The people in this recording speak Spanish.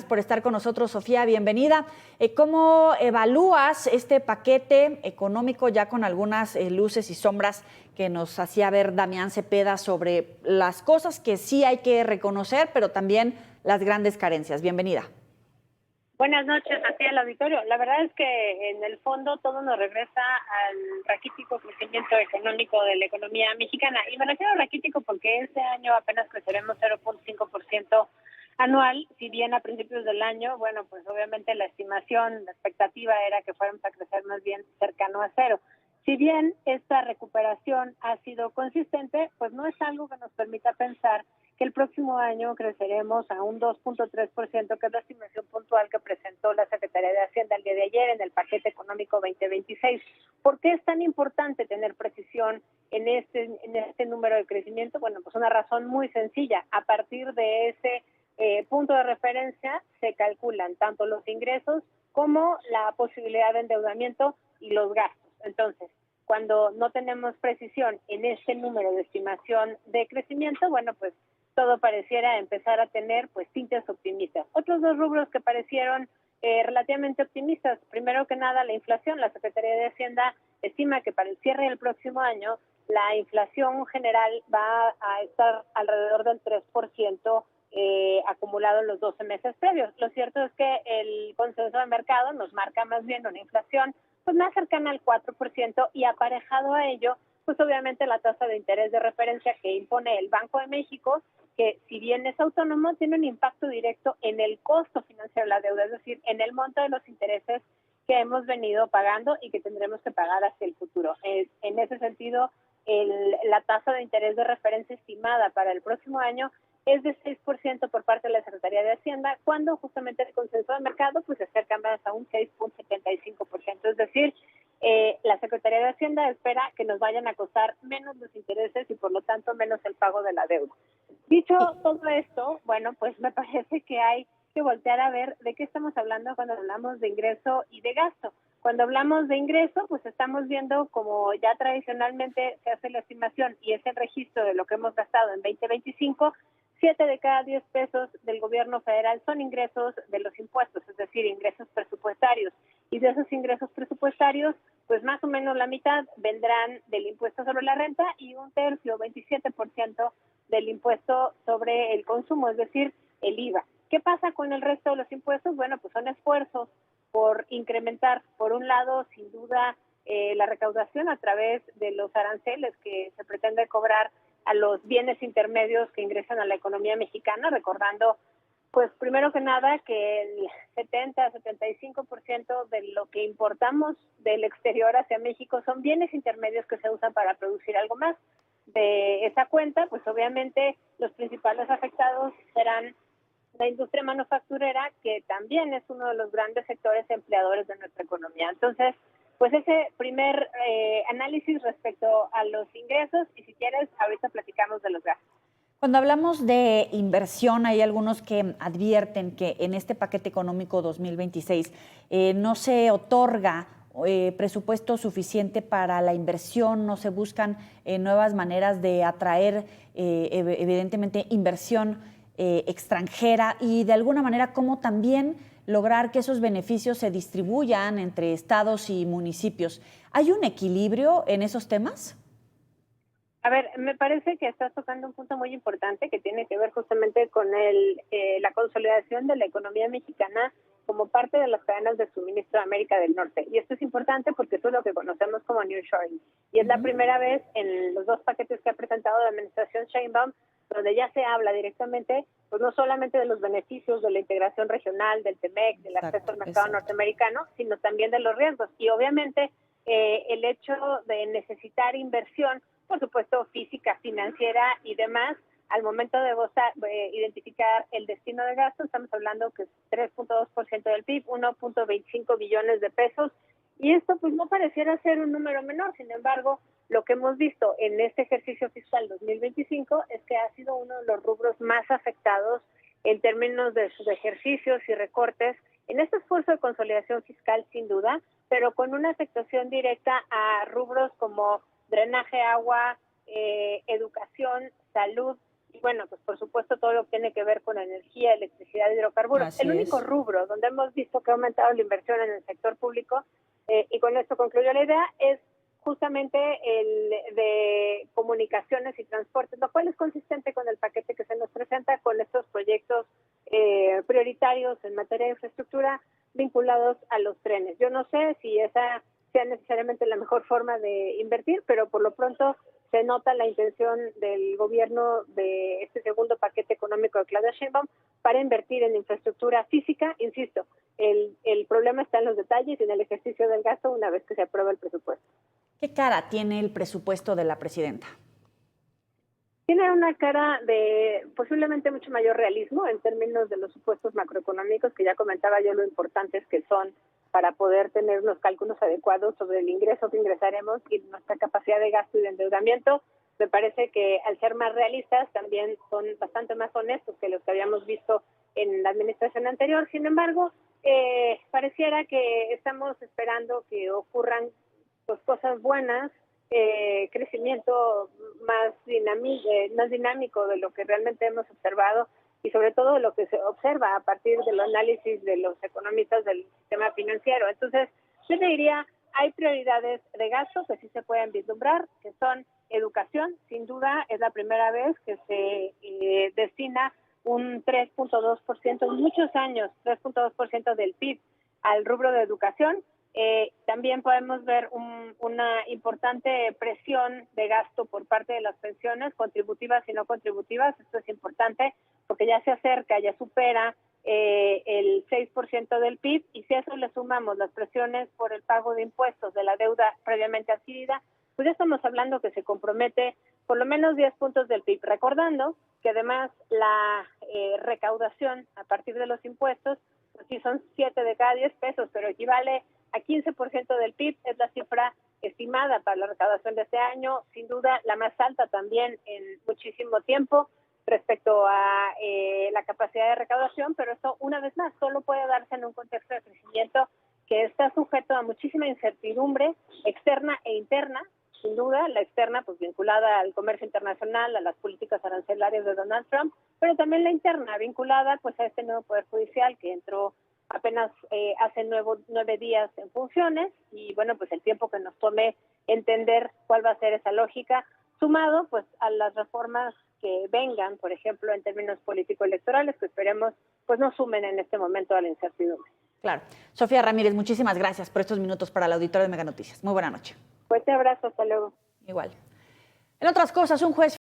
por estar con nosotros, Sofía, bienvenida. ¿Cómo evalúas este paquete económico ya con algunas luces y sombras que nos hacía ver Damián Cepeda sobre las cosas que sí hay que reconocer, pero también las grandes carencias? Bienvenida. Buenas noches a ti, al auditorio. La verdad es que en el fondo todo nos regresa al raquítico crecimiento económico de la economía mexicana. Y me refiero a raquítico porque este año apenas creceremos 0.5% anual, si bien a principios del año, bueno, pues obviamente la estimación, la expectativa era que fuéramos a crecer más bien cercano a cero. Si bien esta recuperación ha sido consistente, pues no es algo que nos permita pensar que el próximo año creceremos a un 2.3%, que es la estimación puntual que presentó la Secretaría de Hacienda el día de ayer en el paquete económico 2026. ¿Por qué es tan importante tener precisión en este número de crecimiento? Bueno, pues una razón muy sencilla. A partir de ese punto de referencia se calculan tanto los ingresos como la posibilidad de endeudamiento y los gastos. Entonces, cuando no tenemos precisión en este número de estimación de crecimiento, bueno, pues todo pareciera empezar a tener pues tintes optimistas. Otros dos rubros que parecieron relativamente optimistas. Primero que nada, la inflación. La Secretaría de Hacienda estima que para el cierre del próximo año la inflación general va a estar alrededor del 3%, acumulado en los 12 meses previos. Lo cierto es que el consenso de mercado nos marca más bien una inflación pues más cercana al 4% y aparejado a ello, pues obviamente la tasa de interés de referencia que impone el Banco de México, que si bien es autónomo, tiene un impacto directo en el costo financiero de la deuda, es decir, en el monto de los intereses que hemos venido pagando y que tendremos que pagar hacia el futuro. En ese sentido, la tasa de interés de referencia estimada para el próximo año es de 6% por parte de la Secretaría de Hacienda, cuando justamente el consenso de mercado pues se acerca más a un 6.75%. Es decir, la Secretaría de Hacienda espera que nos vayan a costar menos los intereses y por lo tanto menos el pago de la deuda. Dicho todo esto, bueno, pues me parece que hay que voltear a ver de qué estamos hablando cuando hablamos de ingreso y de gasto. Cuando hablamos de ingreso, pues estamos viendo como ya tradicionalmente se hace la estimación y es el registro de lo que hemos gastado en 2025, 7 de cada 10 pesos del gobierno federal son ingresos de los impuestos, es decir, ingresos presupuestarios. Y de esos ingresos presupuestarios, pues más o menos la mitad vendrán del impuesto sobre la renta y un tercio, 27%, del impuesto sobre el consumo, es decir, el IVA. ¿Qué pasa con el resto de los impuestos? Bueno, pues son esfuerzos por incrementar, por un lado, sin duda, la recaudación a través de los aranceles que se pretende cobrar a los bienes intermedios que ingresan a la economía mexicana, recordando, pues primero que nada, que el 70-75% de lo que importamos del exterior hacia México son bienes intermedios que se usan para producir algo más. De esa cuenta, pues obviamente los principales afectados serán la industria manufacturera, que también es uno de los grandes sectores empleadores de nuestra economía. Entonces, pues ese primer análisis respecto a los ingresos, y si quieres, ahorita platicamos de los gastos. Cuando hablamos de inversión, hay algunos que advierten que en este paquete económico 2026 no se otorga presupuesto suficiente para la inversión, no se buscan nuevas maneras de atraer, evidentemente, inversión extranjera y de alguna manera cómo también lograr que esos beneficios se distribuyan entre estados y municipios. ¿Hay un equilibrio en esos temas? A ver, me parece que estás tocando un punto muy importante que tiene que ver justamente con la consolidación de la economía mexicana como parte de las cadenas de suministro de América del Norte. Y esto es importante porque eso es lo que conocemos como nearshoring. Y es la primera vez en los dos paquetes que ha presentado la administración Sheinbaum donde ya se habla directamente, pues no solamente de los beneficios de la integración regional, del TEMEC, del acceso al mercado norteamericano, sino también de los riesgos. Y obviamente el hecho de necesitar inversión, por supuesto física, financiera y demás, al momento de identificar el destino de gasto, estamos hablando que es 3.2% del PIB, 1.25 billones de pesos, y esto pues no pareciera ser un número menor. Sin embargo, lo que hemos visto en este ejercicio fiscal 2025 es que ha sido uno de los rubros más afectados en términos de sus ejercicios y recortes en este esfuerzo de consolidación fiscal, sin duda, pero con una afectación directa a rubros como drenaje, agua, educación, salud. Y bueno, pues por supuesto todo lo que tiene que ver con energía, electricidad, hidrocarburos. Así El único es. rubro donde hemos visto que ha aumentado la inversión en el sector público, y con esto concluyo la idea, es justamente el de comunicaciones y transportes, lo cual es consistente con el paquete que se nos presenta con estos proyectos prioritarios en materia de infraestructura vinculados a los trenes. Yo no sé si esa sea necesariamente la mejor forma de invertir, pero por lo pronto se nota la intención del gobierno de este segundo paquete económico de Claudia Sheinbaum para invertir en infraestructura física. Insisto, el problema está en los detalles y en el ejercicio del gasto una vez que se aprueba el presupuesto. ¿Qué cara tiene el presupuesto de la presidenta? Tiene una cara de posiblemente mucho mayor realismo en términos de los supuestos macroeconómicos, que ya comentaba yo lo importantes que son para poder tener unos cálculos adecuados sobre el ingreso que ingresaremos y nuestra capacidad de gasto y de endeudamiento. Me parece que al ser más realistas también son bastante más honestos que los que habíamos visto en la administración anterior. Sin embargo, pareciera que estamos esperando que ocurran pues cosas buenas, crecimiento más dinámico de lo que realmente hemos observado y sobre todo lo que se observa a partir del análisis de los economistas del sistema financiero. Entonces, yo te diría, hay prioridades de gasto que sí se pueden vislumbrar, que son educación. Sin duda, es la primera vez que se destina un 3.2%, en muchos años, 3.2% del PIB al rubro de educación. También podemos ver una importante presión de gasto por parte de las pensiones, contributivas y no contributivas. Esto es importante porque ya se acerca, ya supera el 6% del PIB, y si a eso le sumamos las presiones por el pago de impuestos de la deuda previamente adquirida, pues ya estamos hablando que se compromete por lo menos 10 puntos del PIB, recordando que además la recaudación a partir de los impuestos, pues sí son 7 de cada 10 pesos, pero equivale a 15% del PIB, es la cifra estimada para la recaudación de este año, sin duda la más alta también en muchísimo tiempo respecto a la capacidad de recaudación, pero esto una vez más solo puede darse en un contexto de crecimiento que está sujeto a muchísima incertidumbre externa e interna. Sin duda, la externa pues vinculada al comercio internacional, a las políticas arancelarias de Donald Trump, pero también la interna vinculada pues a este nuevo Poder Judicial que entró apenas hace 9 días en funciones, y bueno, pues el tiempo que nos tome entender cuál va a ser esa lógica, sumado pues a las reformas que vengan, por ejemplo, en términos político-electorales, que esperemos pues no sumen en este momento a la incertidumbre. Claro. Sofía Ramírez, muchísimas gracias por estos minutos para el auditorio de Mega Noticias. Muy buena noche. Fuerte abrazo, hasta luego. Igual. En otras cosas, un juez